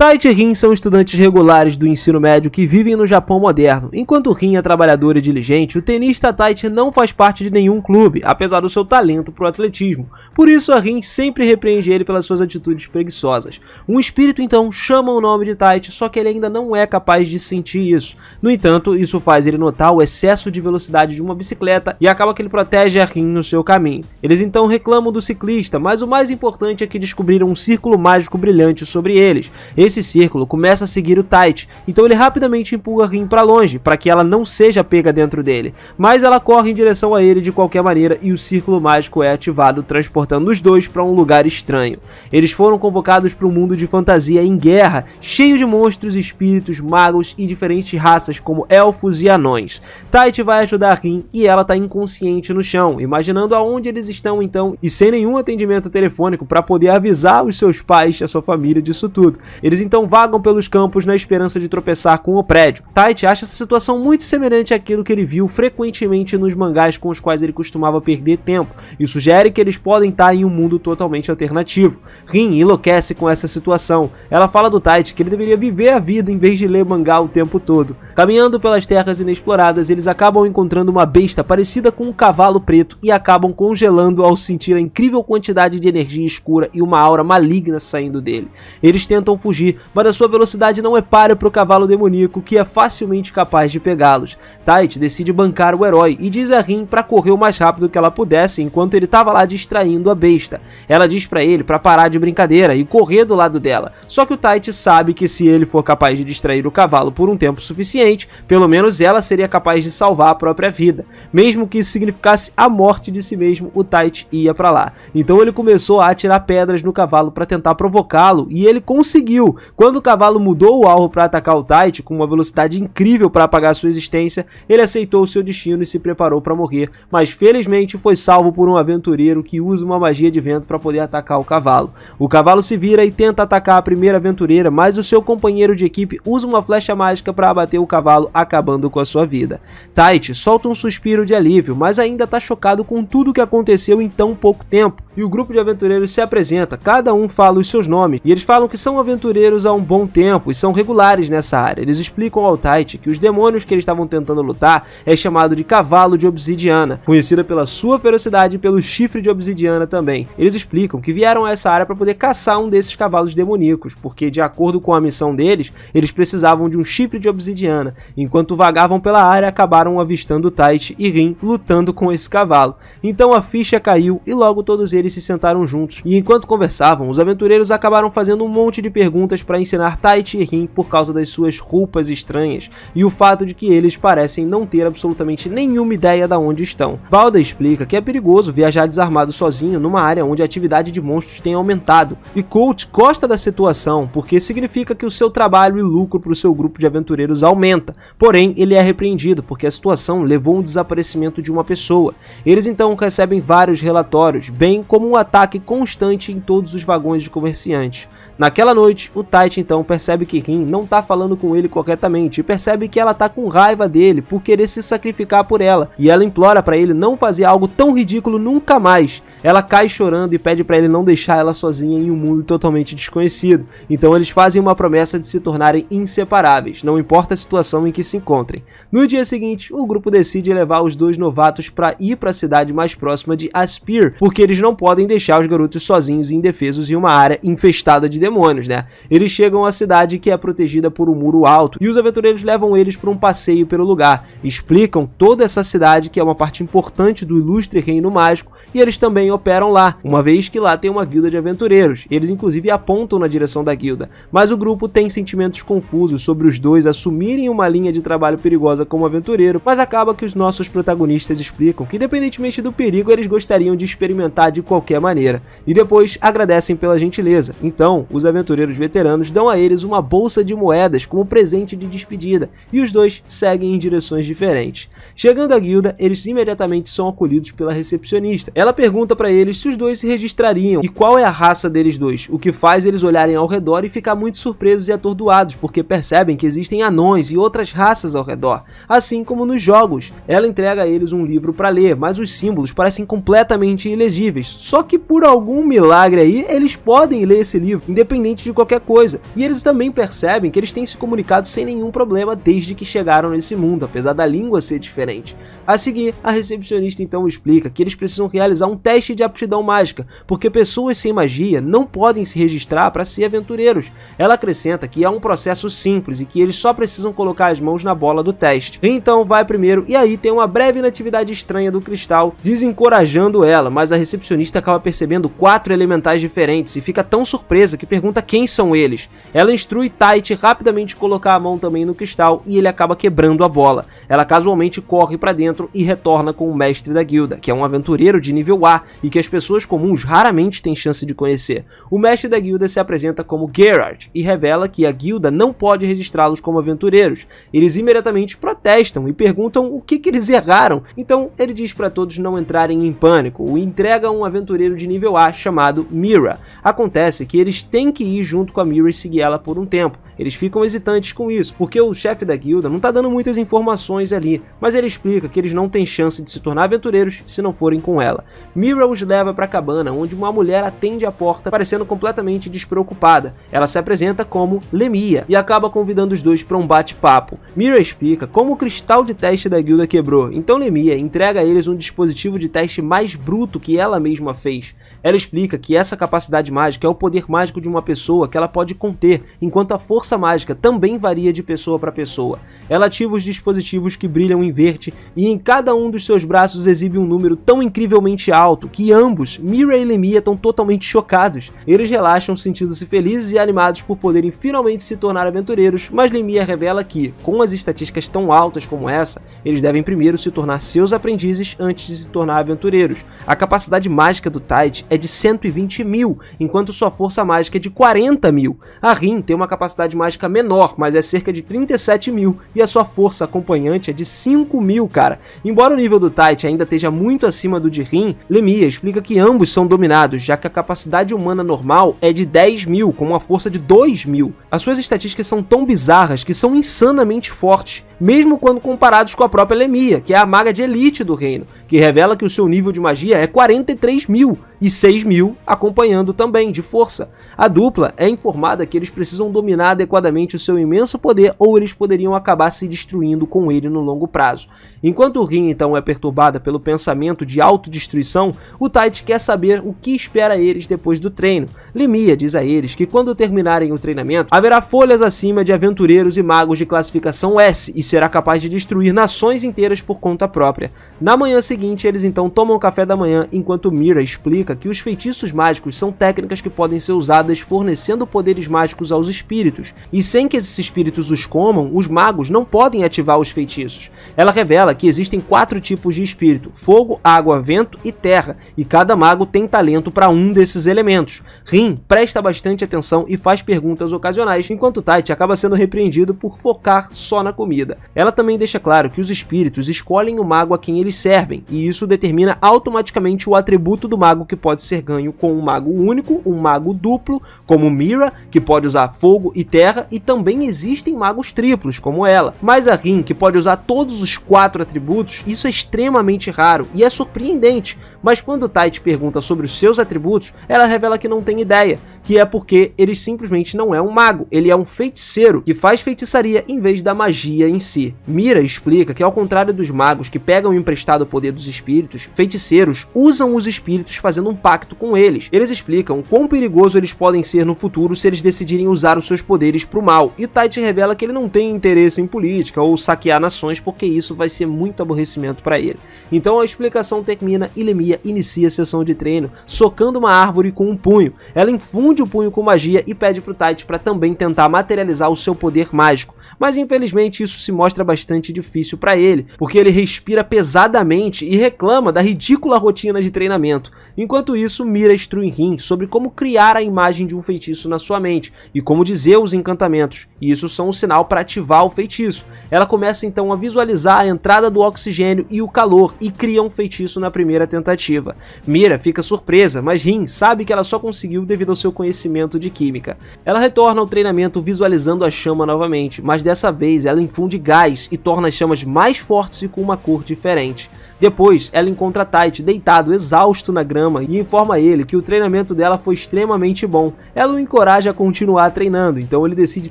Taichi e Rin são estudantes regulares do ensino médio que vivem no Japão moderno. Enquanto Rin é trabalhador e diligente, o tenista Taichi não faz parte de nenhum clube, apesar do seu talento para o atletismo. Por isso, a Rin sempre repreende ele pelas suas atitudes preguiçosas. Um espírito então chama o nome de Taichi, só que ele ainda não é capaz de sentir isso. No entanto, isso faz ele notar o excesso de velocidade de uma bicicleta e acaba que ele protege a Rin no seu caminho. Eles então reclamam do ciclista, mas o mais importante é que descobriram um círculo mágico brilhante sobre eles. Esse círculo começa a seguir o Taichi, então ele rapidamente empurra Rin para longe, para que ela não seja pega dentro dele, mas ela corre em direção a ele de qualquer maneira e o círculo mágico é ativado, transportando os dois para um lugar estranho. Eles foram convocados para um mundo de fantasia em guerra, cheio de monstros, espíritos, magos e diferentes raças como elfos e anões. Taichi vai ajudar Rin e ela está inconsciente no chão, imaginando aonde eles estão então e sem nenhum atendimento telefônico para poder avisar os seus pais e a sua família disso tudo. Eles então vagam pelos campos na esperança de tropeçar com o prédio. Taichi acha essa situação muito semelhante àquilo que ele viu frequentemente nos mangás com os quais ele costumava perder tempo, e sugere que eles podem estar em um mundo totalmente alternativo. Rin enlouquece com essa situação. Ela fala do Taichi que ele deveria viver a vida em vez de ler mangá o tempo todo. Caminhando pelas terras inexploradas, eles acabam encontrando uma besta parecida com um cavalo preto e acabam congelando ao sentir a incrível quantidade de energia escura e uma aura maligna saindo dele. Eles tentam fugir, mas a sua velocidade não é páreo para o cavalo demoníaco, que é facilmente capaz de pegá-los. Taichi decide bancar o herói e diz a Rin para correr o mais rápido que ela pudesse enquanto ele estava lá distraindo a besta. Ela diz para ele para parar de brincadeira e correr do lado dela, só que o Taichi sabe que se ele for capaz de distrair o cavalo por um tempo suficiente, pelo menos ela seria capaz de salvar a própria vida. Mesmo que isso significasse a morte de si mesmo, o Taichi ia para lá. Então ele começou a atirar pedras no cavalo para tentar provocá-lo e ele conseguiu. Quando o cavalo mudou o alvo para atacar o Taichi com uma velocidade incrível para apagar sua existência, ele aceitou o seu destino e se preparou para morrer, mas felizmente foi salvo por um aventureiro que usa uma magia de vento para poder atacar o cavalo. O cavalo se vira e tenta atacar a primeira aventureira, mas o seu companheiro de equipe usa uma flecha mágica para abater o cavalo, acabando com a sua vida. Taichi solta um suspiro de alívio, mas ainda está chocado com tudo o que aconteceu em tão pouco tempo. E o grupo de aventureiros se apresenta, cada um fala os seus nomes, e eles falam que são aventureiros há um bom tempo e são regulares nessa área. Eles explicam ao Taichi que os demônios que eles estavam tentando lutar é chamado de cavalo de obsidiana, conhecida pela sua ferocidade e pelo chifre de obsidiana também. Eles explicam que vieram a essa área para poder caçar um desses cavalos demoníacos, porque de acordo com a missão deles, eles precisavam de um chifre de obsidiana. Enquanto vagavam pela área, acabaram avistando Taichi e Rin lutando com esse cavalo. Então a ficha caiu e logo todos eles se sentaram juntos, e enquanto conversavam, os aventureiros acabaram fazendo um monte de perguntas para ensinar Taichi e Rin por causa das suas roupas estranhas e o fato de que eles parecem não ter absolutamente nenhuma ideia de onde estão. Balda explica que é perigoso viajar desarmado sozinho numa área onde a atividade de monstros tem aumentado, e Colt gosta da situação porque significa que o seu trabalho e lucro para o seu grupo de aventureiros aumenta, porém ele é repreendido porque a situação levou ao desaparecimento de uma pessoa. Eles então recebem vários relatórios, bem como um ataque constante em todos os vagões de comerciantes. Naquela noite, o Taichi então percebe que Rin não tá falando com ele corretamente e percebe que ela tá com raiva dele por querer se sacrificar por ela, e ela implora para ele não fazer algo tão ridículo nunca mais. Ela cai chorando e pede para ele não deixar ela sozinha em um mundo totalmente desconhecido. Então eles fazem uma promessa de se tornarem inseparáveis, não importa a situação em que se encontrem. No dia seguinte, o grupo decide levar os dois novatos para ir para a cidade mais próxima de Aspir, porque eles não podem deixar os garotos sozinhos e indefesos em uma área infestada de demônios, né? Eles chegam à cidade, que é protegida por um muro alto, e os aventureiros levam eles para um passeio pelo lugar. Explicam toda essa cidade, que é uma parte importante do ilustre reino mágico, e eles também operam lá, uma vez que lá tem uma guilda de aventureiros. Eles inclusive apontam na direção da guilda, mas o grupo tem sentimentos confusos sobre os dois assumirem uma linha de trabalho perigosa como aventureiro, mas acaba que os nossos protagonistas explicam que, independentemente do perigo, eles gostariam de experimentar de qualquer maneira, e depois agradecem pela gentileza. Então, os aventureiros veteranos dão a eles uma bolsa de moedas como presente de despedida, e os dois seguem em direções diferentes. Chegando à guilda, eles imediatamente são acolhidos pela recepcionista. Ela pergunta para eles se os dois se registrariam e qual é a raça deles dois, o que faz eles olharem ao redor e ficar muito surpresos e atordoados, porque percebem que existem anões e outras raças ao redor, assim como nos jogos. Ela entrega a eles um livro para ler, mas os símbolos parecem completamente ilegíveis, só que por algum milagre aí, eles podem ler esse livro, independente de qualquer coisa, e eles também percebem que eles têm se comunicado sem nenhum problema desde que chegaram nesse mundo, apesar da língua ser diferente. A seguir, a recepcionista então explica que eles precisam realizar um teste de aptidão mágica, porque pessoas sem magia não podem se registrar para ser aventureiros. Ela acrescenta que é um processo simples e que eles só precisam colocar as mãos na bola do teste. Então vai primeiro e aí tem uma breve natividade estranha do cristal, desencorajando ela, mas a recepcionista acaba percebendo 4 elementais diferentes e fica tão surpresa que pergunta quem são eles. Ela instrui Tite rapidamente colocar a mão também no cristal e ele acaba quebrando a bola. Ela casualmente corre para dentro e retorna com o mestre da guilda, que é um aventureiro de nível A e que as pessoas comuns raramente têm chance de conhecer. O mestre da guilda se apresenta como Geralt e revela que a guilda não pode registrá-los como aventureiros. Eles imediatamente protestam e perguntam o que eles erraram, então ele diz para todos não entrarem em pânico e entrega um aventureiro de nível A chamado Mira. Acontece que eles têm que ir junto com a Mira e seguir ela por um tempo. Eles ficam hesitantes com isso, porque o chefe da guilda não está dando muitas informações ali, mas ele explica que eles não têm chance de se tornar aventureiros se não forem com ela. Mira os leva para a cabana, onde uma mulher atende a porta, parecendo completamente despreocupada. Ela se apresenta como Lemia e acaba convidando os dois para um bate-papo. Mira explica como o cristal de teste da guilda quebrou, então Lemia entrega a eles um dispositivo de teste mais bruto que ela mesma fez. Ela explica que essa capacidade mágica é o poder mágico de uma pessoa que ela pode conter, enquanto a força mágica também varia de pessoa para pessoa. Ela ativa os dispositivos que brilham em verde e em cada um dos seus braços exibe um número tão incrivelmente alto que ambos, Mira e Lemia, estão totalmente chocados. Eles relaxam sentindo-se felizes e animados por poderem finalmente se tornar aventureiros, mas Lemia revela que, com as estatísticas tão altas como essa, eles devem primeiro se tornar seus aprendizes antes de se tornar aventureiros. A capacidade mágica do Tite é de 120 mil, enquanto sua força mágica é de 40 mil. A Rin tem uma capacidade mágica menor, mas é cerca de 37 mil, e a sua força acompanhante é de 5 mil, cara. Embora o nível do Tite ainda esteja muito acima do de Rin, Lemia explica que ambos são dominados, já que a capacidade humana normal é de 10 mil, com uma força de 2 mil. As suas estatísticas são tão bizarras que são insanamente fortes, mesmo quando comparados com a própria Lemia, que é a maga de elite do reino, que revela que o seu nível de magia é 43 mil, e 6 mil acompanhando também de força. A dupla é informada que eles precisam dominar adequadamente o seu imenso poder ou eles poderiam acabar se destruindo com ele no longo prazo. Enquanto Rin então é perturbada pelo pensamento de autodestruição, o Tite quer saber o que espera eles depois do treino. Lemia diz a eles que quando terminarem o treinamento, haverá folhas acima de aventureiros e magos de classificação S e será capaz de destruir nações inteiras por conta própria. Na manhã seguinte, eles então tomam café da manhã enquanto Mira explica que os feitiços mágicos são técnicas que podem ser usadas fornecendo poderes mágicos aos espíritos, e sem que esses espíritos os comam, os magos não podem ativar os feitiços. Ela revela que existem 4 tipos de espírito: fogo, água, vento e terra, e cada mago tem talento para um desses elementos. Rin presta bastante atenção e faz perguntas ocasionais, enquanto Tite acaba sendo repreendido por focar só na comida. Ela também deixa claro que os espíritos escolhem o mago a quem eles servem, e isso determina automaticamente o atributo do mago que pode ser ganho com um mago único, um mago duplo, como Mira, que pode usar fogo e terra, e também existem magos triplos, como ela. Mas a Rin, que pode usar todos os 4 atributos, isso é extremamente raro e é surpreendente, mas quando Tite pergunta sobre os seus atributos, ela revela que não tem ideia, que é porque ele simplesmente não é um mago, ele é um feiticeiro que faz feitiçaria em vez da magia em si. Mira explica que, ao contrário dos magos que pegam emprestado o poder dos espíritos, feiticeiros usam os espíritos fazendo um pacto com eles. Eles explicam quão perigoso eles podem ser no futuro se eles decidirem usar os seus poderes pro mal, e Tite revela que ele não tem interesse em política ou saquear nações, porque isso vai ser muito aborrecimento para ele. Então a explicação termina e Lemia inicia a sessão de treino, socando uma árvore com um punho. Ela infunde o punho com magia e pede pro Tite para também tentar materializar o seu poder mágico, mas infelizmente isso se mostra bastante difícil para ele, porque ele respira pesadamente e reclama da ridícula rotina de treinamento. Enquanto isso, Mira instrui Rin sobre como criar a imagem de um feitiço na sua mente e como dizer os encantamentos, e isso são um sinal para ativar o feitiço. Ela começa então a visualizar a entrada do oxigênio e o calor e cria um feitiço na primeira tentativa. Mira fica surpresa, mas Rin sabe que ela só conseguiu devido ao seu conhecimento de química. Ela retorna ao treinamento visualizando a chama novamente, mas dessa vez ela infunde gás e torna as chamas mais fortes e com uma cor diferente. Depois, ela encontra Tite deitado, exausto na grama, e informa a ele que o treinamento dela foi extremamente bom. Ela o encoraja a continuar treinando, então ele decide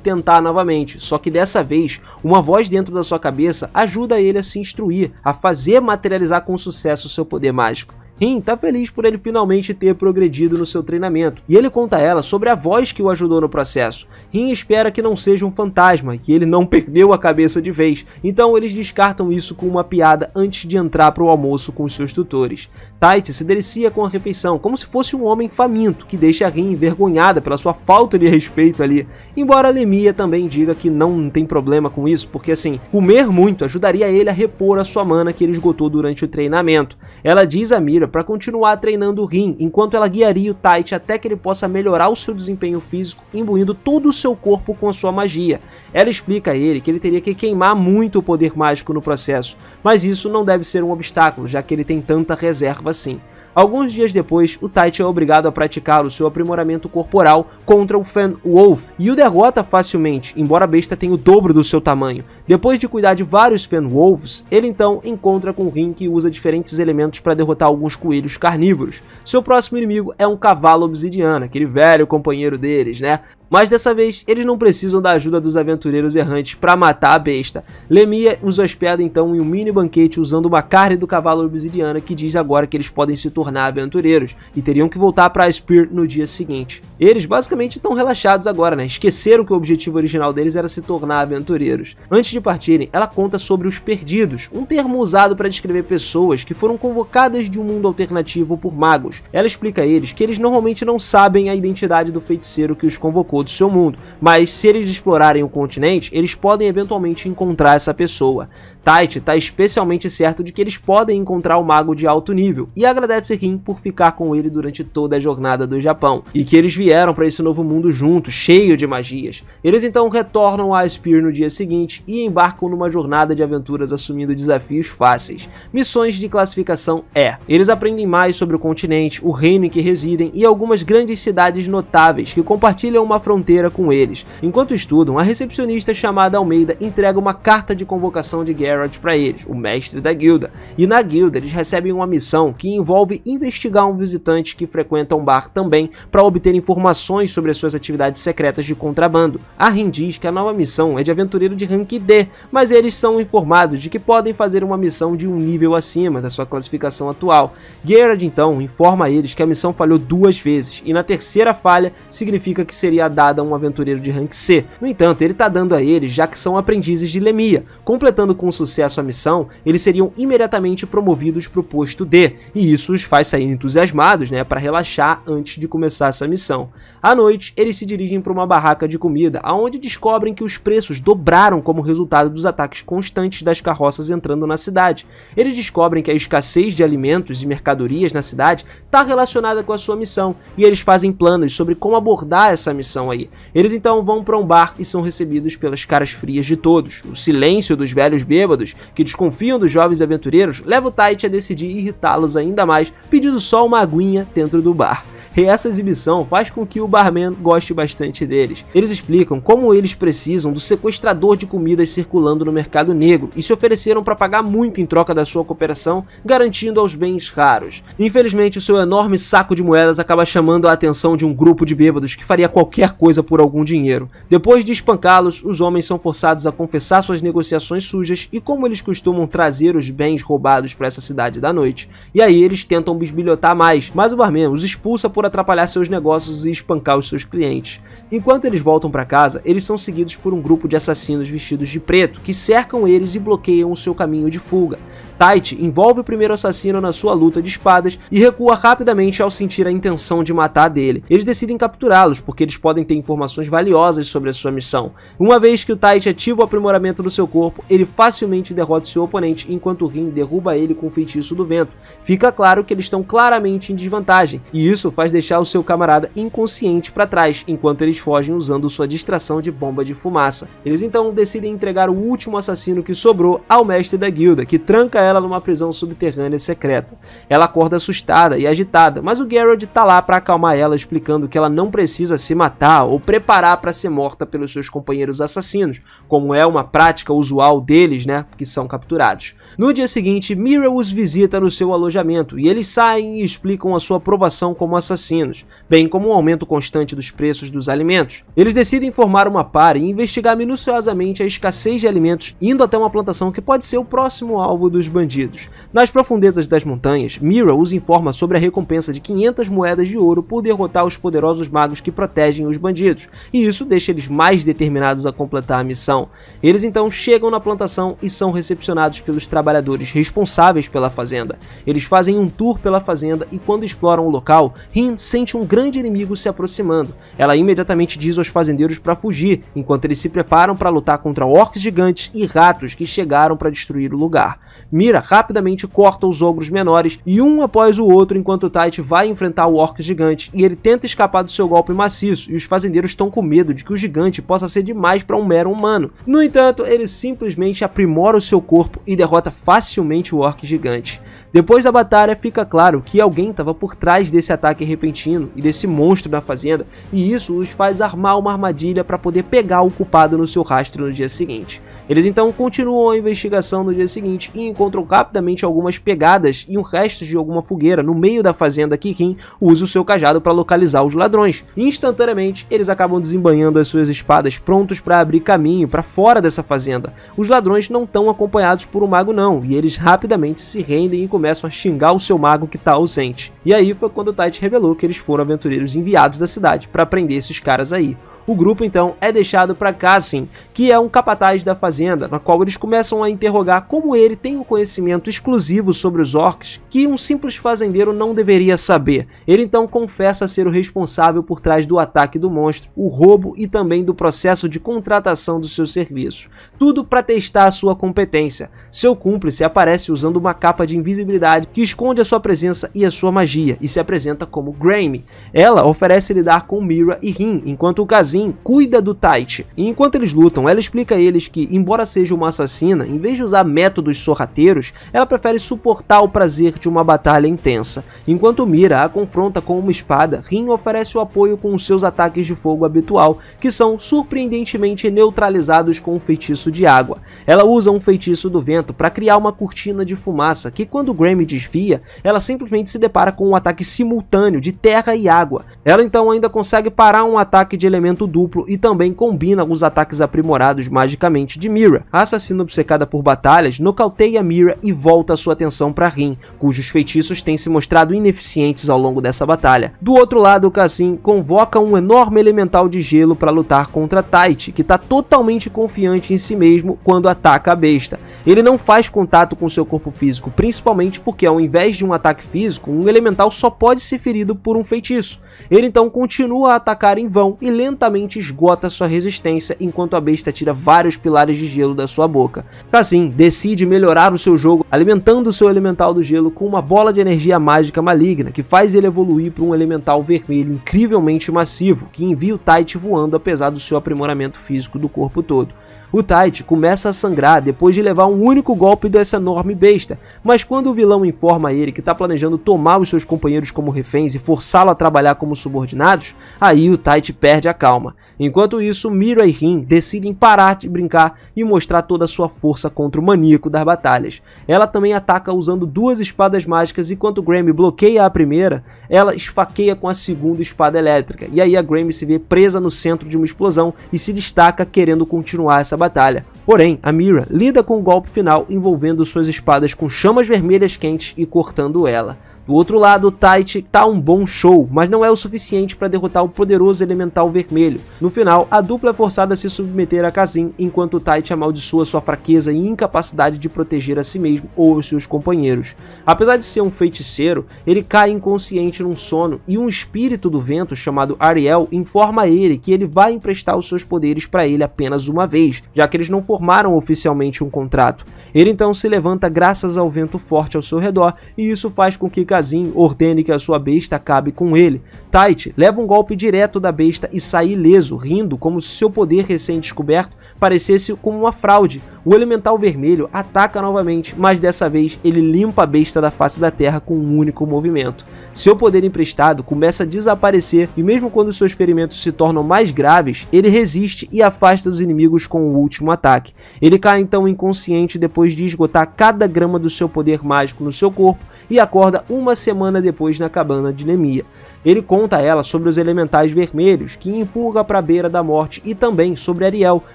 tentar novamente, só que dessa vez, uma voz dentro da sua cabeça ajuda ele a se instruir, a fazer materializar com sucesso seu poder mágico. Rin tá feliz por ele finalmente ter progredido no seu treinamento, e ele conta a ela sobre a voz que o ajudou no processo. Rin espera que não seja um fantasma, que ele não perdeu a cabeça de vez, então eles descartam isso com uma piada antes de entrar para o almoço com os seus tutores. Tite se delicia com a refeição, como se fosse um homem faminto, que deixa Rin envergonhada pela sua falta de respeito ali, embora Lemia também diga que não tem problema com isso, porque assim, comer muito ajudaria ele a repor a sua mana que ele esgotou durante o treinamento. Ela diz a Mira para continuar treinando o Rin, enquanto ela guiaria o Tite até que ele possa melhorar o seu desempenho físico, imbuindo todo o seu corpo com a sua magia. Ela explica a ele que ele teria que queimar muito o poder mágico no processo, mas isso não deve ser um obstáculo, já que ele tem tanta reserva assim. Alguns dias depois, o Tite é obrigado a praticar o seu aprimoramento corporal contra o Fenwolf e o derrota facilmente, embora a besta tenha o dobro do seu tamanho. Depois de cuidar de vários Fenwolves, ele então encontra com Rin, que usa diferentes elementos para derrotar alguns coelhos carnívoros. Seu próximo inimigo é um cavalo obsidiana, aquele velho companheiro deles, né? Mas dessa vez, eles não precisam da ajuda dos aventureiros errantes para matar a besta. Lemia os hospeda então em um mini banquete usando uma carne do cavalo obsidiana, que diz agora que eles podem se tornar aventureiros e teriam que voltar para Aspir no dia seguinte. Eles basicamente estão relaxados agora, né? Esqueceram que o objetivo original deles era se tornar aventureiros. Antes de partirem, ela conta sobre os perdidos, um termo usado para descrever pessoas que foram convocadas de um mundo alternativo por magos. Ela explica a eles que eles normalmente não sabem a identidade do feiticeiro que os convocou do seu mundo, mas se eles explorarem o continente, eles podem eventualmente encontrar essa pessoa. Tite está especialmente certo de que eles podem encontrar o mago de alto nível e agradece Rin por ficar com ele durante toda a jornada do Japão, e que eles vieram para esse novo mundo juntos, cheio de magias. Eles então retornam a Aspir no dia seguinte e embarcam numa jornada de aventuras assumindo desafios fáceis. Missões de classificação E. Eles aprendem mais sobre o continente, o reino em que residem e algumas grandes cidades notáveis que compartilham uma fronteira com eles. Enquanto estudam, a recepcionista chamada Almeida entrega uma carta de convocação de Geralt para eles, o mestre da guilda, e na guilda eles recebem uma missão que envolve investigar um visitante que frequenta um bar também para obter informações sobre as suas atividades secretas de contrabando. A Rin diz que a nova missão é de aventureiro de rank D, mas eles são informados de que podem fazer uma missão de um nível acima da sua classificação atual. Geralt então informa a eles que a missão falhou 2 vezes, e na terceira falha significa que seria dada a um aventureiro de rank C. No entanto, ele está dando a eles já que são aprendizes de Lemia. Completando com sucesso a missão, eles seriam imediatamente promovidos para o posto D, e isso os faz sair entusiasmados, né, para relaxar antes de começar essa missão. À noite, eles se dirigem para uma barraca de comida, onde descobrem que os preços dobraram como resultado dos ataques constantes das carroças entrando na cidade. Eles descobrem que a escassez de alimentos e mercadorias na cidade está relacionada com a sua missão, e eles fazem planos sobre como abordar essa missão aí. Eles então vão para um bar e são recebidos pelas caras frias de todos. O silêncio dos velhos bêbados, que desconfiam dos jovens aventureiros, leva o Tite a decidir irritá-los ainda mais, pedindo só uma aguinha dentro do bar. E essa exibição faz com que o barman goste bastante deles. Eles explicam como eles precisam do sequestrador de comidas circulando no mercado negro e se ofereceram para pagar muito em troca da sua cooperação, garantindo aos bens raros. Infelizmente, o seu enorme saco de moedas acaba chamando a atenção de um grupo de bêbados que faria qualquer coisa por algum dinheiro. Depois de espancá-los, os homens são forçados a confessar suas negociações sujas e como eles costumam trazer os bens roubados para essa cidade da noite. E aí eles tentam bisbilhotar mais, mas o barman os expulsa por atrapalhar seus negócios e espancar os seus clientes. Enquanto eles voltam para casa, eles são seguidos por um grupo de assassinos vestidos de preto, que cercam eles e bloqueiam o seu caminho de fuga. Tite envolve o primeiro assassino na sua luta de espadas e recua rapidamente ao sentir a intenção de matar dele. Eles decidem capturá-los, porque eles podem ter informações valiosas sobre a sua missão. Uma vez que o Tite ativa o aprimoramento do seu corpo, ele facilmente derrota seu oponente, enquanto o Rin derruba ele com o feitiço do vento. Fica claro que eles estão claramente em desvantagem, e isso faz deixar o seu camarada inconsciente para trás, enquanto eles fogem usando sua distração de bomba de fumaça. Eles então decidem entregar o último assassino que sobrou ao mestre da guilda, que tranca ela numa prisão subterrânea secreta. Ela acorda assustada e agitada, mas o Geralt tá lá para acalmar ela, explicando que ela não precisa se matar ou preparar para ser morta pelos seus companheiros assassinos, como é uma prática usual deles, né, que são capturados. No dia seguinte, Mira os visita no seu alojamento e eles saem e explicam a sua aprovação como assassinos, bem como o aumento constante dos preços dos alimentos. Eles decidem formar uma par e investigar minuciosamente a escassez de alimentos, indo até uma plantação que pode ser o próximo alvo dos bandidos. Nas profundezas das montanhas, Mira os informa sobre a recompensa de 500 moedas de ouro por derrotar os poderosos magos que protegem os bandidos, e isso deixa eles mais determinados a completar a missão. Eles então chegam na plantação e são recepcionados pelos trabalhadores responsáveis pela fazenda. Eles fazem um tour pela fazenda e quando exploram o local, Rin sente um grande inimigo se aproximando. Ela imediatamente diz aos fazendeiros para fugir, enquanto eles se preparam para lutar contra orcs gigantes e ratos que chegaram para destruir o lugar. Mira rapidamente corta os ogros menores e um após o outro, enquanto Tite vai enfrentar o orc gigante e ele tenta escapar do seu golpe maciço, e os fazendeiros estão com medo de que o gigante possa ser demais para um mero humano. No entanto, ele simplesmente aprimora o seu corpo e derrota facilmente o orc gigante. Depois da batalha, fica claro que alguém estava por trás desse ataque repentino e desse monstro na fazenda, e isso os faz armar uma armadilha para poder pegar o culpado no seu rastro no dia seguinte. Eles então continuam a investigação no dia seguinte e encontram rapidamente algumas pegadas e um resto de alguma fogueira no meio da fazenda que Rin usa o seu cajado para localizar os ladrões. Instantaneamente, eles acabam desembanhando as suas espadas prontos para abrir caminho para fora dessa fazenda. Os ladrões não estão acompanhados por um mago não, e eles rapidamente se rendem e começam a xingar o seu mago que está ausente. E aí foi quando Tite revelou que eles foram aventureiros enviados da cidade para prender esses caras aí. O grupo então é deixado para Cassim, que é um capataz da fazenda, na qual eles começam a interrogar como ele tem um conhecimento exclusivo sobre os orcs que um simples fazendeiro não deveria saber. Ele então confessa ser o responsável por trás do ataque do monstro, o roubo e também do processo de contratação dos seus serviços. Tudo para testar a sua competência. Seu cúmplice aparece usando uma capa de invisibilidade que esconde a sua presença e a sua magia e se apresenta como Graeme. Ela oferece lidar com Mira e Rin, enquanto o Cassim cuida do Tite. E enquanto eles lutam, ela explica a eles que, embora seja uma assassina, em vez de usar métodos sorrateiros, ela prefere suportar o prazer de uma batalha intensa. Enquanto Mira a confronta com uma espada, Rin oferece o apoio com os seus ataques de fogo habitual, que são surpreendentemente neutralizados com um feitiço de água. Ela usa um feitiço do vento para criar uma cortina de fumaça, que quando Graeme desvia, ela simplesmente se depara com um ataque simultâneo de terra e água. Ela então ainda consegue parar um ataque de elemento duplo e também combina os ataques aprimorados magicamente de Mira. A assassina obcecada por batalhas nocauteia Mira e volta sua atenção para Rin, cujos feitiços têm se mostrado ineficientes ao longo dessa batalha. Do outro lado, Cassim convoca um enorme elemental de gelo para lutar contra Tite, que está totalmente confiante em si mesmo quando ataca a besta. Ele não faz contato com seu corpo físico, principalmente porque ao invés de um ataque físico, um elemental só pode ser ferido por um feitiço. Ele então continua a atacar em vão e lentamente esgota sua resistência enquanto a besta tira vários pilares de gelo da sua boca. Cassim decide melhorar o seu jogo alimentando seu elemental do gelo com uma bola de energia mágica maligna que faz ele evoluir para um elemental vermelho incrivelmente massivo que envia o Tite voando apesar do seu aprimoramento físico do corpo todo. O Tite começa a sangrar depois de levar um único golpe dessa enorme besta, mas quando o vilão informa a ele que está planejando tomar os seus companheiros como reféns e forçá-lo a trabalhar como subordinados, aí o Tite perde a calma. Enquanto isso, Mira e Rin decidem parar de brincar e mostrar toda a sua força contra o maníaco das batalhas. Ela também ataca usando duas espadas mágicas e enquanto Graeme bloqueia a primeira, ela esfaqueia com a segunda espada elétrica, e aí a Graeme se vê presa no centro de uma explosão e se destaca querendo continuar essa batalha. Porém, a Mira lida com o golpe final envolvendo suas espadas com chamas vermelhas quentes e cortando ela. Do outro lado, o Tite tá um bom show, mas não é o suficiente para derrotar o poderoso elemental vermelho. No final, a dupla é forçada a se submeter a Cassim, enquanto o Tite amaldiçoa sua fraqueza e incapacidade de proteger a si mesmo ou os seus companheiros. Apesar de ser um feiticeiro, ele cai inconsciente num sono e um espírito do vento chamado Ariel informa a ele que ele vai emprestar os seus poderes para ele apenas uma vez, já que eles não formaram oficialmente um contrato. Ele então se levanta graças ao vento forte ao seu redor e isso faz com que Cassim ordene que a sua besta acabe com ele. Tite leva um golpe direto da besta e sai ileso, rindo como se seu poder recém-descoberto parecesse como uma fraude. o Elemental Vermelho ataca novamente, mas dessa vez ele limpa a besta da face da terra com um único movimento. Seu poder emprestado começa a desaparecer e mesmo quando seus ferimentos se tornam mais graves, ele resiste e afasta os inimigos com o último ataque. Ele cai então inconsciente depois de esgotar cada grama do seu poder mágico no seu corpo e acorda uma semana depois na cabana de Lemia. Ele conta a ela sobre os elementais vermelhos, que empurra para a beira da morte, e também sobre Ariel,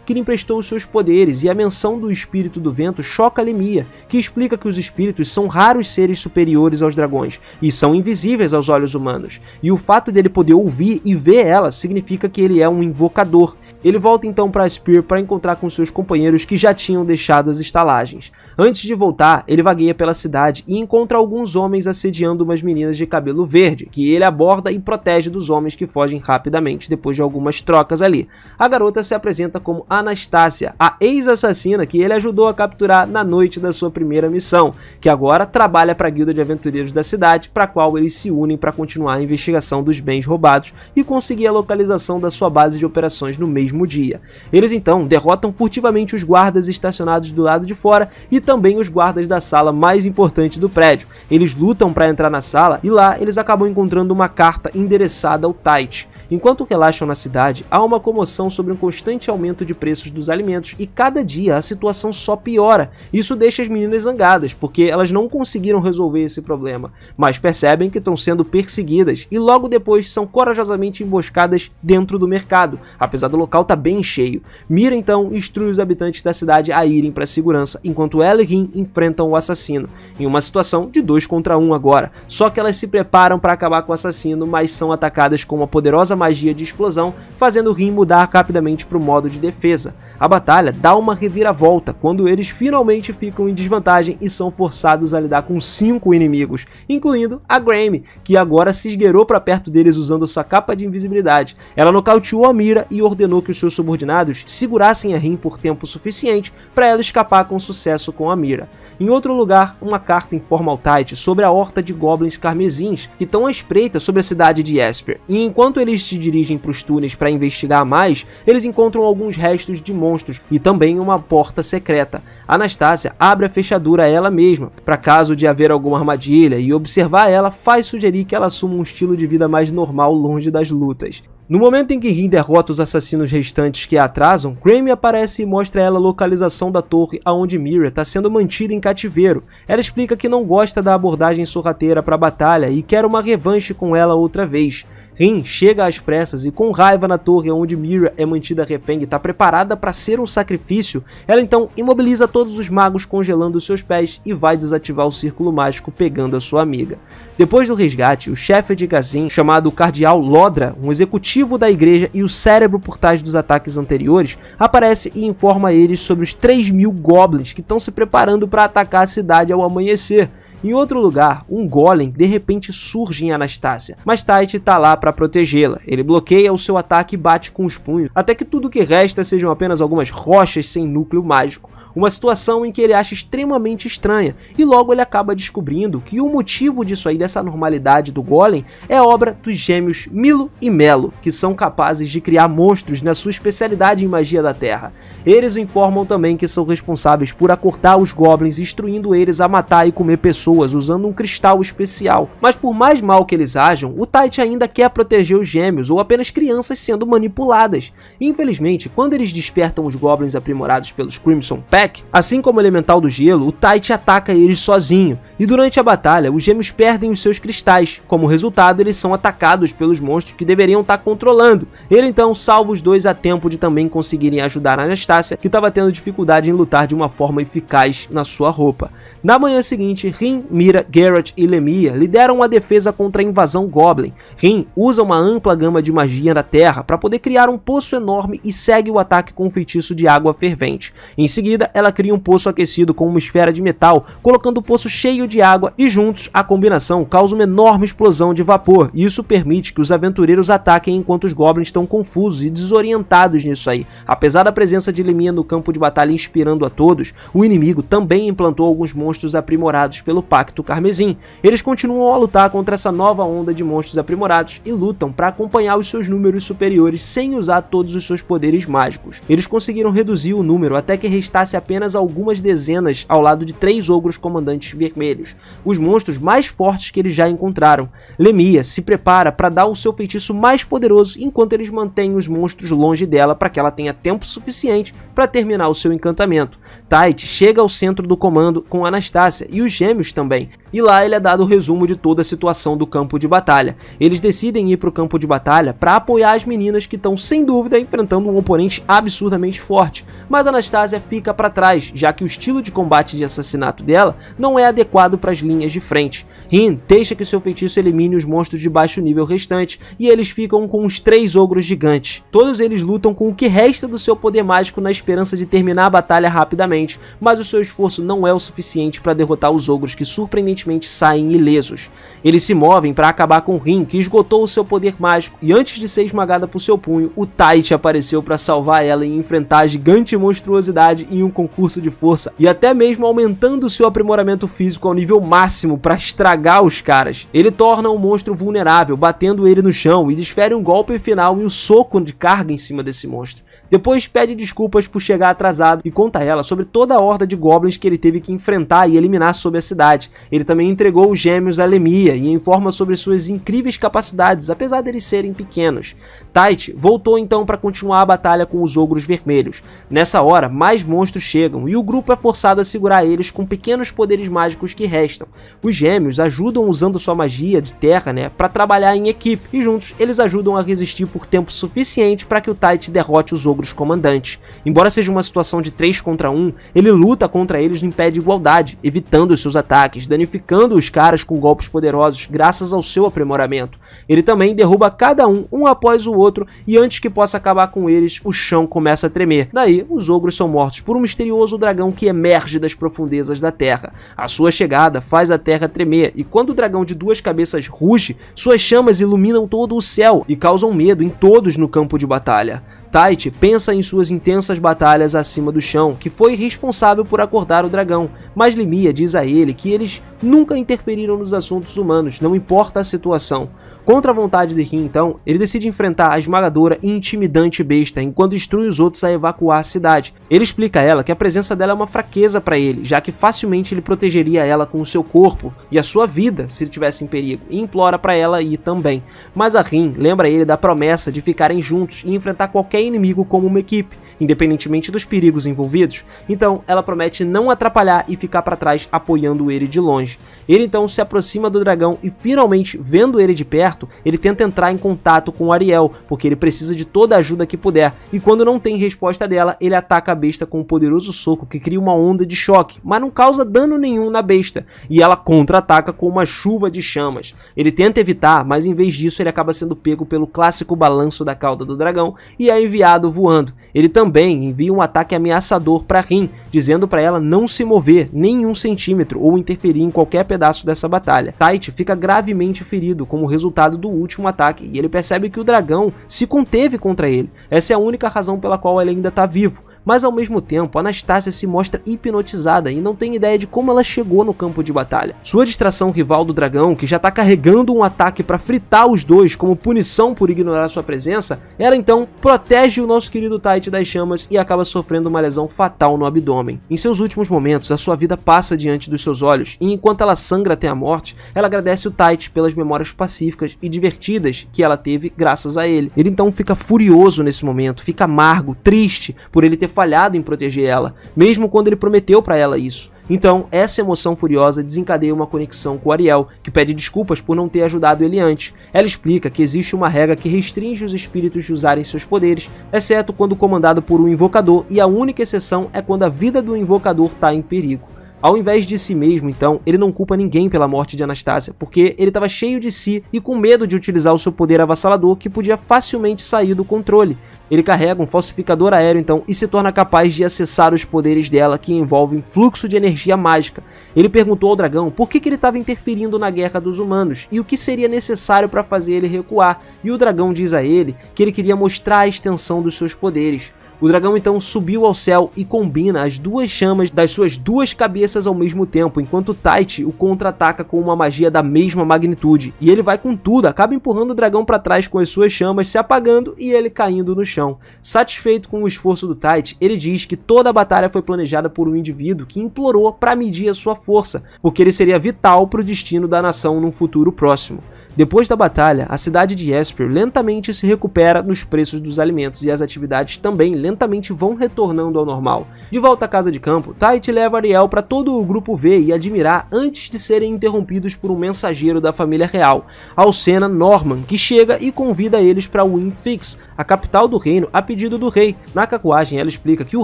que lhe emprestou os seus poderes, e a menção do espírito do vento choca Lemia, que explica que os espíritos são raros seres superiores aos dragões, e são invisíveis aos olhos humanos, e o fato dele poder ouvir e ver ela significa que ele é um invocador. Ele volta então para Spear para encontrar com seus companheiros que já tinham deixado as estalagens. Antes de voltar, ele vagueia pela cidade e encontra alguns homens assediando umas meninas de cabelo verde, que ele aborda e protege dos homens que fogem rapidamente depois de algumas trocas ali. A garota se apresenta como Anastácia, a ex-assassina que ele ajudou a capturar na noite da sua primeira missão, que agora trabalha para a guilda de aventureiros da cidade, para a qual eles se unem para continuar a investigação dos bens roubados e conseguir a localização da sua base de operações no mesmo dia. Eles então derrotam furtivamente os guardas estacionados do lado de fora e também os guardas da sala mais importante do prédio. Eles lutam para entrar na sala e lá eles acabam encontrando uma carta endereçada ao Tite. Enquanto relaxam na cidade, há uma comoção sobre um constante aumento de preços dos alimentos e cada dia a situação só piora. Isso deixa as meninas zangadas, porque elas não conseguiram resolver esse problema, mas percebem que estão sendo perseguidas e logo depois são corajosamente emboscadas dentro do mercado, apesar do local estar bem cheio. Mira então instrui os habitantes da cidade a irem para a segurança, enquanto ela e Rin enfrentam o assassino, em uma situação de 2 contra 1 agora, só que elas se preparam para acabar com o assassino, mas são atacadas com uma poderosa magia de explosão, fazendo Rin mudar rapidamente para o modo de defesa. A batalha dá uma reviravolta quando eles finalmente ficam em desvantagem e são forçados a lidar com 5 inimigos, incluindo a Graeme, que agora se esgueirou para perto deles usando sua capa de invisibilidade. Ela nocauteou a Mira e ordenou que os seus subordinados segurassem a Rin por tempo suficiente para ela escapar com sucesso com a Mira. Em outro lugar, uma carta informa ao Tite sobre a horta de goblins carmesins que estão à espreita sobre a cidade de Esper, e enquanto eles se dirigem para os túneis para investigar mais, eles encontram alguns restos de monstros e também uma porta secreta. Anastácia abre a fechadura a ela mesma, para caso de haver alguma armadilha, e observar ela faz sugerir que ela assuma um estilo de vida mais normal longe das lutas. No momento em que Rin derrota os assassinos restantes que a atrasam, Graeme aparece e mostra a ela a localização da torre aonde Mira está sendo mantida em cativeiro. Ela explica que não gosta da abordagem sorrateira para a batalha e quer uma revanche com ela outra vez. Rin chega às pressas e com raiva na torre onde Mira é mantida refém e está preparada para ser um sacrifício, ela então imobiliza todos os magos congelando seus pés e vai desativar o círculo mágico pegando a sua amiga. Depois do resgate, o chefe de Gazin, chamado Cardeal Lodra, um executivo da igreja e o cérebro por trás dos ataques anteriores, aparece e informa eles sobre os 3.000 goblins que estão se preparando para atacar a cidade ao amanhecer. Em outro lugar, um golem de repente surge em Anastácia, mas Tite tá lá para protegê-la. Ele bloqueia o seu ataque e bate com os punhos, até que tudo que resta sejam apenas algumas rochas sem núcleo mágico. Uma situação em que ele acha extremamente estranha, e logo ele acaba descobrindo que o motivo disso aí, dessa normalidade do golem, é obra dos gêmeos Milo e Melo, que são capazes de criar monstros na sua especialidade em magia da terra. Eles informam também que são responsáveis por acortar os goblins, instruindo eles a matar e comer pessoas usando um cristal especial. Mas por mais mal que eles ajam, o Tite ainda quer proteger os gêmeos ou apenas crianças sendo manipuladas. Infelizmente, quando eles despertam os goblins aprimorados pelos Crimson Pact, assim como o Elemental do Gelo, o Tite ataca eles sozinho, e durante a batalha os gêmeos perdem os seus cristais. Como resultado, eles são atacados pelos monstros que deveriam estar controlando. Ele então salva os dois a tempo de também conseguirem ajudar a Anastácia, que estava tendo dificuldade em lutar de uma forma eficaz na sua roupa. Na manhã seguinte, Rin, Mira, Geralt e Lemia lideram a defesa contra a invasão Goblin. Rin usa uma ampla gama de magia na terra para poder criar um poço enorme e segue o ataque com um feitiço de água fervente. Em seguida, ela cria um poço aquecido com uma esfera de metal, colocando o poço cheio de água, e juntos a combinação causa uma enorme explosão de vapor. Isso permite que os aventureiros ataquem enquanto os goblins estão confusos e desorientados nisso aí. Apesar da presença de Lemia no campo de batalha inspirando a todos, o inimigo também implantou alguns monstros aprimorados pelo Pacto Carmesim. Eles continuam a lutar contra essa nova onda de monstros aprimorados e lutam para acompanhar os seus números superiores sem usar todos os seus poderes mágicos. Eles conseguiram reduzir o número até que restasse apenas algumas dezenas ao lado de 3 ogros comandantes vermelhos, os monstros mais fortes que eles já encontraram. Lemia se prepara para dar o seu feitiço mais poderoso enquanto eles mantêm os monstros longe dela para que ela tenha tempo suficiente para terminar o seu encantamento. Tite chega ao centro do comando com Anastácia e os gêmeos também, e lá ele é dado o resumo de toda a situação do campo de batalha. Eles decidem ir para o campo de batalha para apoiar as meninas que estão sem dúvida enfrentando um oponente absurdamente forte, mas Anastácia fica para trás, já que o estilo de combate de assassinato dela não é adequado para as linhas de frente. Rin deixa que seu feitiço elimine os monstros de baixo nível restantes e eles ficam com os 3 ogros gigantes. Todos eles lutam com o que resta do seu poder mágico na esperança de terminar a batalha rapidamente, mas o seu esforço não é o suficiente para derrotar os ogros que surpreendentemente saem ilesos. Eles se movem para acabar com Rin, que esgotou o seu poder mágico, e antes de ser esmagada por seu punho, o Tite apareceu para salvar ela e enfrentar a gigante monstruosidade em um concurso de força, e até mesmo aumentando seu aprimoramento físico ao nível máximo para estragar os caras. Ele torna o monstro vulnerável, batendo ele no chão, e desfere um golpe final e um soco de carga em cima desse monstro. Depois pede desculpas por chegar atrasado e conta a ela sobre toda a horda de goblins que ele teve que enfrentar e eliminar sobre a cidade. Ele também entregou os gêmeos a Lemia e informa sobre suas incríveis capacidades, apesar deles serem pequenos. Tite voltou então para continuar a batalha com os ogros vermelhos. Nessa hora, mais monstros chegam e o grupo é forçado a segurar eles com pequenos poderes mágicos que restam. Os gêmeos ajudam usando sua magia de terra, para trabalhar em equipe, e juntos eles ajudam a resistir por tempo suficiente para que o Tite derrote os ogros comandantes. Embora seja uma situação de 3 contra 1, ele luta contra eles em pé de igualdade, evitando os seus ataques, danificando os caras com golpes poderosos graças ao seu aprimoramento. Ele também derruba cada um após o outro, e antes que possa acabar com eles, o chão começa a tremer. Daí, os ogros são mortos por um misterioso dragão que emerge das profundezas da terra. A sua chegada faz a terra tremer, e quando o dragão de 2 cabeças ruge, suas chamas iluminam todo o céu e causam medo em todos no campo de batalha. Tite pensa em suas intensas batalhas acima do chão, que foi responsável por acordar o dragão, mas Lemia diz a ele que eles nunca interferiram nos assuntos humanos, não importa a situação. Contra a vontade de Rin, então, ele decide enfrentar a esmagadora e intimidante besta, enquanto instrui os outros a evacuar a cidade. Ele explica a ela que a presença dela é uma fraqueza para ele, já que facilmente ele protegeria ela com o seu corpo e a sua vida se ele estivesse em perigo, e implora para ela ir também. Mas a Rin lembra ele da promessa de ficarem juntos e enfrentar qualquer inimigo como uma equipe, independentemente dos perigos envolvidos. Então, ela promete não atrapalhar e ficar para trás apoiando ele de longe. Ele então se aproxima do dragão e finalmente, vendo ele de perto, ele tenta entrar em contato com Ariel, porque ele precisa de toda a ajuda que puder, e quando não tem resposta dela, ele ataca a besta com um poderoso soco que cria uma onda de choque, mas não causa dano nenhum na besta, e ela contra-ataca com uma chuva de chamas. Ele tenta evitar, mas em vez disso ele acaba sendo pego pelo clássico balanço da cauda do dragão e é enviado voando. Ele também envia um ataque ameaçador para Rin, dizendo para ela não se mover nem 1 centímetro ou interferir em qualquer pedaço dessa batalha. Tite fica gravemente ferido como resultado do último ataque e ele percebe que o dragão se conteve contra ele. Essa é a única razão pela qual ele ainda está vivo. Mas ao mesmo tempo, Anastácia se mostra hipnotizada e não tem ideia de como ela chegou no campo de batalha. Sua distração rival do dragão, que já está carregando um ataque para fritar os dois como punição por ignorar sua presença, ela então protege o nosso querido Tite das chamas e acaba sofrendo uma lesão fatal no abdômen. Em seus últimos momentos, a sua vida passa diante dos seus olhos e enquanto ela sangra até a morte, ela agradece o Tite pelas memórias pacíficas e divertidas que ela teve graças a ele. Ele então fica furioso nesse momento, fica amargo, triste por ele ter falhado em proteger ela, mesmo quando ele prometeu para ela isso. Então, essa emoção furiosa desencadeia uma conexão com Ariel, que pede desculpas por não ter ajudado ele antes. Ela explica que existe uma regra que restringe os espíritos de usarem seus poderes, exceto quando comandado por um invocador, e a única exceção é quando a vida do invocador está em perigo. Ao invés de si mesmo, então, ele não culpa ninguém pela morte de Anastácia, porque ele estava cheio de si e com medo de utilizar o seu poder avassalador que podia facilmente sair do controle. Ele carrega um falsificador aéreo, então, e se torna capaz de acessar os poderes dela, que envolvem fluxo de energia mágica. Ele perguntou ao dragão por que ele estava interferindo na guerra dos humanos e o que seria necessário para fazer ele recuar, e o dragão diz a ele que ele queria mostrar a extensão dos seus poderes. O dragão então subiu ao céu e combina as duas chamas das suas duas cabeças ao mesmo tempo, enquanto Taichi o contra-ataca com uma magia da mesma magnitude. E ele vai com tudo, acaba empurrando o dragão para trás com as suas chamas se apagando e ele caindo no chão. Satisfeito com o esforço do Taichi, ele diz que toda a batalha foi planejada por um indivíduo que implorou para medir a sua força, porque ele seria vital para o destino da nação num futuro próximo. Depois da batalha, a cidade de Esper lentamente se recupera nos preços dos alimentos e as atividades também lentamente vão retornando ao normal. De volta à casa de campo, Taichi leva Ariel para todo o grupo ver e admirar antes de serem interrompidos por um mensageiro da família real, Alcena Norman, que chega e convida eles para Windfix, a capital do reino, a pedido do rei. Na carruagem, ela explica que o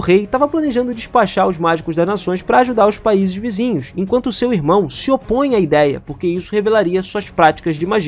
rei estava planejando despachar os mágicos das nações para ajudar os países vizinhos, enquanto seu irmão se opõe à ideia, porque isso revelaria suas práticas de magia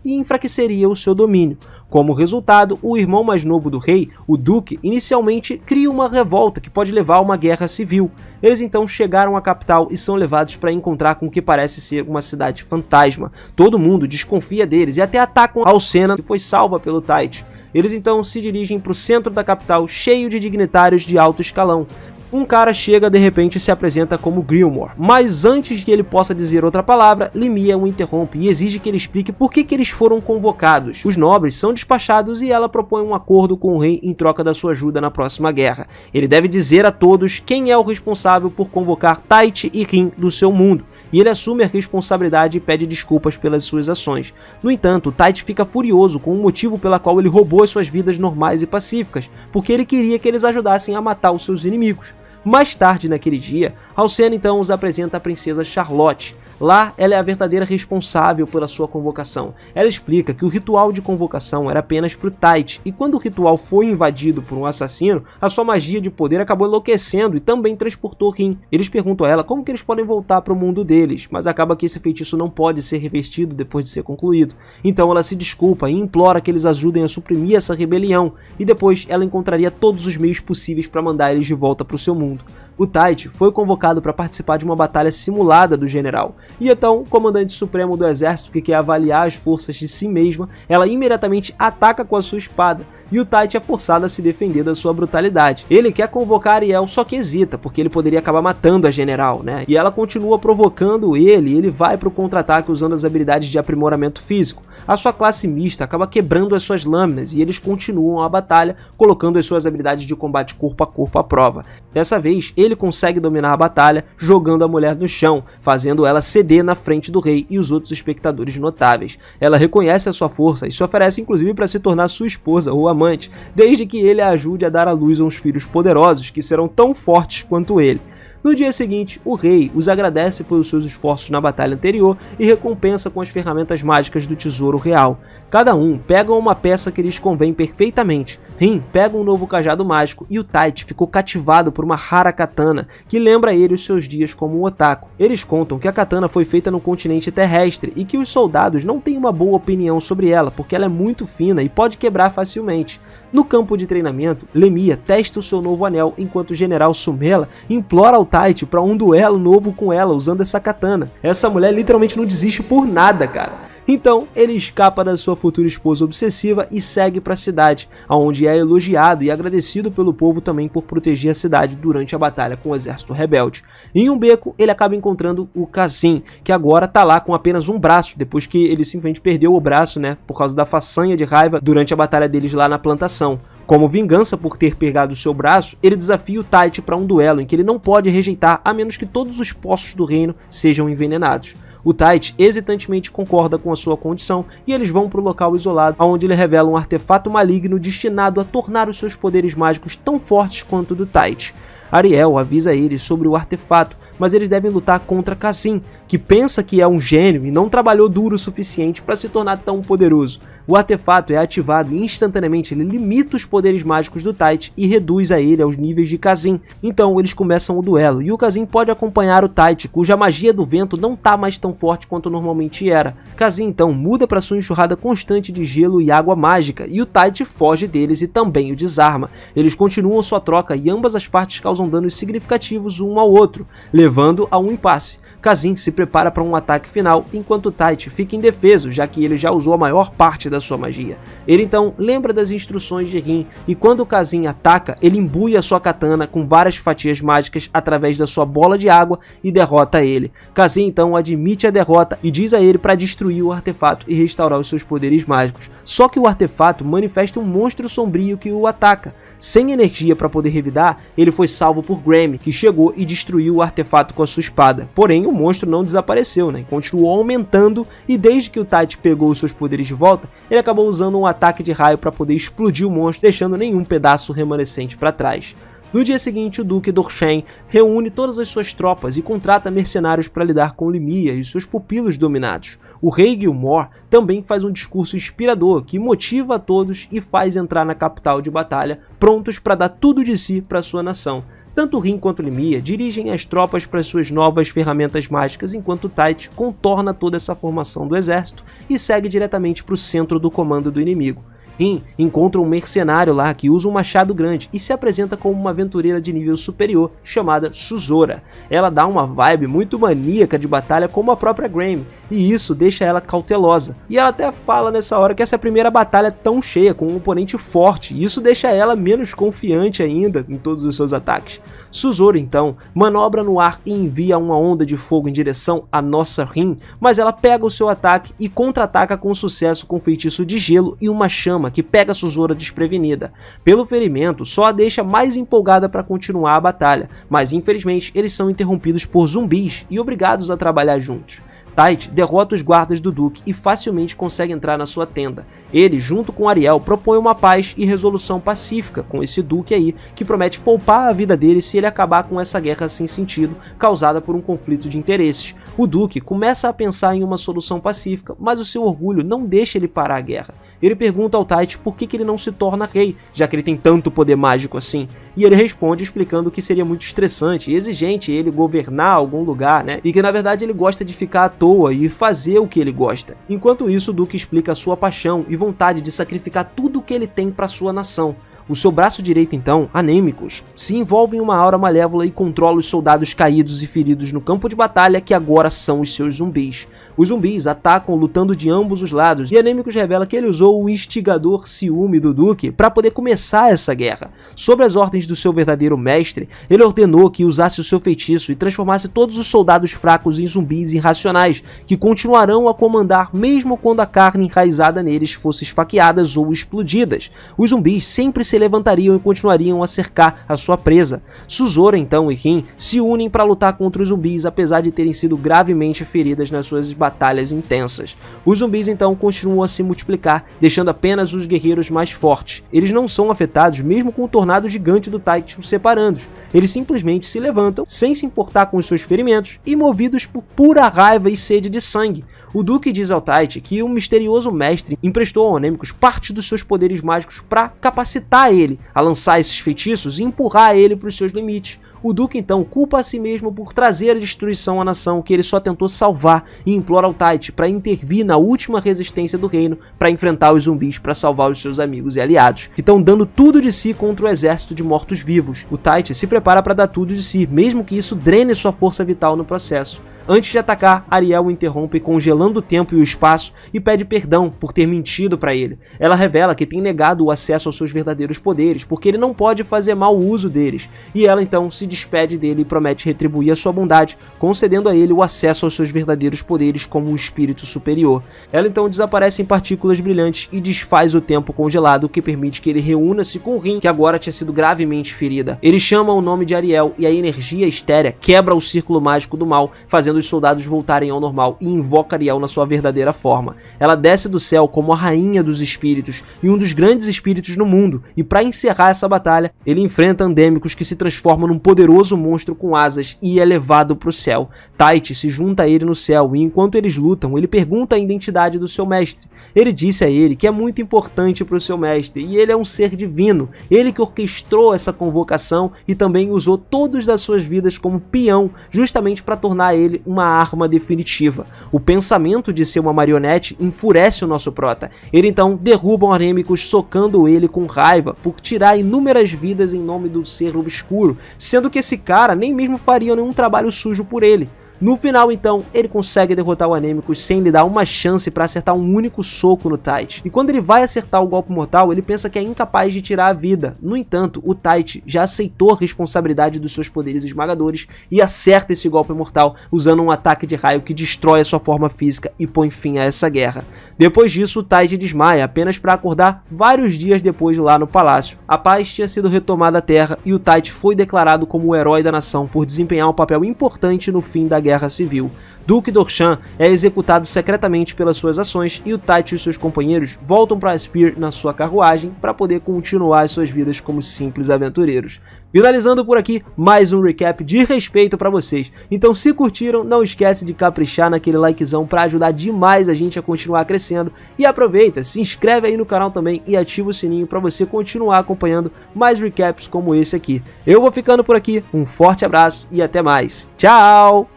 e enfraqueceria o seu domínio. Como resultado, o irmão mais novo do rei, o Duque, inicialmente cria uma revolta que pode levar a uma guerra civil. Eles então chegaram à capital e são levados para encontrar com o que parece ser uma cidade fantasma. Todo mundo desconfia deles e até atacam Alcena, que foi salva pelo Taichi. Eles então se dirigem para o centro da capital, cheio de dignitários de alto escalão. Um cara chega de repente e se apresenta como Grillmore, mas antes que ele possa dizer outra palavra, Lemia o interrompe e exige que ele explique por que eles foram convocados. Os nobres são despachados e ela propõe um acordo com o rei em troca da sua ajuda na próxima guerra. Ele deve dizer a todos quem é o responsável por convocar Taichi e Rin do seu mundo, e ele assume a responsabilidade e pede desculpas pelas suas ações. No entanto, Taichi fica furioso com o motivo pela qual ele roubou as suas vidas normais e pacíficas, porque ele queria que eles ajudassem a matar os seus inimigos. Mais tarde naquele dia, Alcena então os apresenta a princesa Charlotte. Lá, ela é a verdadeira responsável pela sua convocação. Ela explica que o ritual de convocação era apenas para o Taichi, e quando o ritual foi invadido por um assassino, a sua magia de poder acabou enlouquecendo e também transportou Rin. Eles perguntam a ela como que eles podem voltar para o mundo deles, mas acaba que esse feitiço não pode ser revestido depois de ser concluído. Então ela se desculpa e implora que eles ajudem a suprimir essa rebelião, e depois ela encontraria todos os meios possíveis para mandar eles de volta para o seu mundo. O Taichi foi convocado para participar de uma batalha simulada do general, e então o comandante supremo do exército, que quer avaliar as forças de si mesma, ela imediatamente ataca com a sua espada, e o Taichi é forçado a se defender da sua brutalidade. Ele quer convocar Ariel, só que hesita, porque ele poderia acabar matando a general, né? E ela continua provocando ele, e ele vai para o contra-ataque usando as habilidades de aprimoramento físico. A sua classe mista acaba quebrando as suas lâminas, e eles continuam a batalha, colocando as suas habilidades de combate corpo a corpo à prova. Dessa vez, ele consegue dominar a batalha, jogando a mulher no chão, fazendo ela ceder na frente do rei e os outros espectadores notáveis. Ela reconhece a sua força e se oferece inclusive para se tornar sua esposa ou amante, desde que ele a ajude a dar à luz a uns filhos poderosos que serão tão fortes quanto ele. No dia seguinte, o rei os agradece pelos seus esforços na batalha anterior e recompensa com as ferramentas mágicas do tesouro real. Cada um pega uma peça que lhes convém perfeitamente. Rin pega um novo cajado mágico e o Taichi ficou cativado por uma rara katana que lembra a ele os seus dias como um otaku. Eles contam que a katana foi feita no continente terrestre e que os soldados não têm uma boa opinião sobre ela porque ela é muito fina e pode quebrar facilmente. No campo de treinamento, Lemia testa o seu novo anel enquanto o general Sumela implora ao Taichi para um duelo novo com ela usando essa katana. Essa mulher literalmente não desiste por nada, cara. Então, ele escapa da sua futura esposa obsessiva e segue para a cidade, onde é elogiado e agradecido pelo povo também por proteger a cidade durante a batalha com o exército rebelde. Em um beco, ele acaba encontrando o Kazin, que agora tá lá com apenas um braço, depois que ele simplesmente perdeu o braço, né, por causa da façanha de raiva durante a batalha deles lá na plantação. Como vingança por ter pegado o seu braço, ele desafia o Taichi para um duelo em que ele não pode rejeitar a menos que todos os poços do reino sejam envenenados. O Taichi hesitantemente concorda com a sua condição e eles vão para o local isolado, onde ele revela um artefato maligno destinado a tornar os seus poderes mágicos tão fortes quanto o do Taichi. Ariel avisa eles sobre o artefato, mas eles devem lutar contra Kazin, que pensa que é um gênio e não trabalhou duro o suficiente para se tornar tão poderoso. O artefato é ativado e instantaneamente ele limita os poderes mágicos do Taichi e reduz a ele aos níveis de Kazin. Então eles começam o duelo e o Kazin pode acompanhar o Taichi, cuja magia do vento não tá mais tão forte quanto normalmente era. Kazin então muda para sua enxurrada constante de gelo e água mágica e o Taichi foge deles e também o desarma. Eles continuam sua troca e ambas as partes causam danos significativos um ao outro, levando a um impasse. Kazin se prepara para um ataque final, enquanto Tite fica indefeso, já que ele já usou a maior parte da sua magia. Ele então lembra das instruções de Rin, e quando Kazin ataca, ele imbui a sua katana com várias fatias mágicas através da sua bola de água e derrota ele. Kazin então admite a derrota e diz a ele para destruir o artefato e restaurar os seus poderes mágicos. Só que o artefato manifesta um monstro sombrio que o ataca. Sem energia para poder revidar, ele foi salvo por Grammy, que chegou e destruiu o artefato com a sua espada. Porém, o monstro não desapareceu, né? Continuou aumentando, e desde que o Tite pegou os seus poderes de volta, ele acabou usando um ataque de raio para poder explodir o monstro, deixando nenhum pedaço remanescente para trás. No dia seguinte, o Duque Dorshen reúne todas as suas tropas e contrata mercenários para lidar com Limia e seus pupilos dominados. O rei Gilmore também faz um discurso inspirador que motiva a todos e faz entrar na capital de batalha, prontos para dar tudo de si para sua nação. Tanto Rin quanto Limia dirigem as tropas para suas novas ferramentas mágicas, enquanto Tite contorna toda essa formação do exército e segue diretamente para o centro do comando do inimigo. Rin encontra um mercenário lá que usa um machado grande e se apresenta como uma aventureira de nível superior chamada Suzora. Ela dá uma vibe muito maníaca de batalha como a própria Grammy, e isso deixa ela cautelosa. E ela até fala nessa hora que essa é a primeira batalha tão cheia, com um oponente forte, e isso deixa ela menos confiante ainda em todos os seus ataques. Suzora então manobra no ar e envia uma onda de fogo em direção à nossa Rin, mas ela pega o seu ataque e contra-ataca com sucesso com um feitiço de gelo e uma chama que pega a Suzora desprevenida. Pelo ferimento, só a deixa mais empolgada para continuar a batalha, mas infelizmente eles são interrompidos por zumbis e obrigados a trabalhar juntos. Tite derrota os guardas do Duque e facilmente consegue entrar na sua tenda. Ele, junto com Ariel, propõe uma paz e resolução pacífica com esse Duque aí, que promete poupar a vida dele se ele acabar com essa guerra sem sentido, causada por um conflito de interesses. O Duque começa a pensar em uma solução pacífica, mas o seu orgulho não deixa ele parar a guerra. Ele pergunta ao Tite por que ele não se torna rei, já que ele tem tanto poder mágico assim. E ele responde explicando que seria muito estressante e exigente ele governar algum lugar, né? E que na verdade ele gosta de ficar à toa e fazer o que ele gosta. Enquanto isso, o Duque explica a sua paixão e vontade de sacrificar tudo o que ele tem para sua nação. O seu braço direito, então, Anêmicos, se envolve em uma aura malévola e controla os soldados caídos e feridos no campo de batalha, que agora são os seus zumbis. Os zumbis atacam lutando de ambos os lados, e Anêmicos revela que ele usou o instigador ciúme do Duque para poder começar essa guerra. Sob as ordens do seu verdadeiro mestre, ele ordenou que usasse o seu feitiço e transformasse todos os soldados fracos em zumbis irracionais, que continuarão a comandar mesmo quando a carne enraizada neles fosse esfaqueadas ou explodidas. Os zumbis sempre se levantariam e continuariam a cercar a sua presa. Suzora então e Rin se unem para lutar contra os zumbis, apesar de terem sido gravemente feridas nas suas batalhas intensas. Os zumbis então continuam a se multiplicar, deixando apenas os guerreiros mais fortes. Eles não são afetados mesmo com o tornado gigante do Tite os separando. Eles simplesmente se levantam, sem se importar com os seus ferimentos e movidos por pura raiva e sede de sangue. O Duque diz ao Tite que um misterioso mestre emprestou ao Anêmicos parte dos seus poderes mágicos para capacitar ele a lançar esses feitiços e empurrar ele para os seus limites. O Duque então culpa a si mesmo por trazer a destruição à nação que ele só tentou salvar e implora ao Tite para intervir na última resistência do reino para enfrentar os zumbis para salvar os seus amigos e aliados, que estão dando tudo de si contra o exército de mortos-vivos. O Tite se prepara para dar tudo de si, mesmo que isso drene sua força vital no processo. Antes de atacar, Ariel o interrompe congelando o tempo e o espaço e pede perdão por ter mentido para ele. Ela revela que tem negado o acesso aos seus verdadeiros poderes, porque ele não pode fazer mau uso deles, e ela então se despede dele e promete retribuir a sua bondade, concedendo a ele o acesso aos seus verdadeiros poderes como um espírito superior. Ela então desaparece em partículas brilhantes e desfaz o tempo congelado, que permite que ele reúna-se com Rin, que agora tinha sido gravemente ferida. Ele chama o nome de Ariel e a energia estérea quebra o círculo mágico do mal, fazendo os soldados voltarem ao normal, e invoca Ariel na sua verdadeira forma. Ela desce do céu como a rainha dos espíritos e um dos grandes espíritos no mundo, e para encerrar essa batalha, ele enfrenta Andêmicos, que se transforma num poderoso monstro com asas e é levado para o céu. Tite se junta a ele no céu e enquanto eles lutam, ele pergunta a identidade do seu mestre. Ele disse a ele que é muito importante para o seu mestre e ele é um ser divino, ele que orquestrou essa convocação e também usou todas as suas vidas como peão, justamente para tornar ele uma arma definitiva. O pensamento de ser uma marionete enfurece o nosso prota. Ele então derruba o Anêmicos, socando ele com raiva por tirar inúmeras vidas em nome do ser obscuro, sendo que esse cara nem mesmo faria nenhum trabalho sujo por ele. No final, então, ele consegue derrotar o Anêmicos sem lhe dar uma chance para acertar um único soco no Tite. E quando ele vai acertar o golpe mortal, ele pensa que é incapaz de tirar a vida. No entanto, o Tite já aceitou a responsabilidade dos seus poderes esmagadores e acerta esse golpe mortal usando um ataque de raio que destrói a sua forma física e põe fim a essa guerra. Depois disso, o Tite desmaia, apenas para acordar vários dias depois lá no palácio. A paz tinha sido retomada à Terra e o Tite foi declarado como o herói da nação por desempenhar um papel importante no fim da Guerra Civil. Duque d'Orshan é executado secretamente pelas suas ações e o Tite e seus companheiros voltam para Spear na sua carruagem para poder continuar as suas vidas como simples aventureiros. Finalizando por aqui, mais um recap de respeito para vocês. Então se curtiram, não esquece de caprichar naquele likezão para ajudar demais a gente a continuar crescendo. E aproveita, se inscreve aí no canal também e ativa o sininho para você continuar acompanhando mais recaps como esse aqui. Eu vou ficando por aqui, um forte abraço e até mais. Tchau!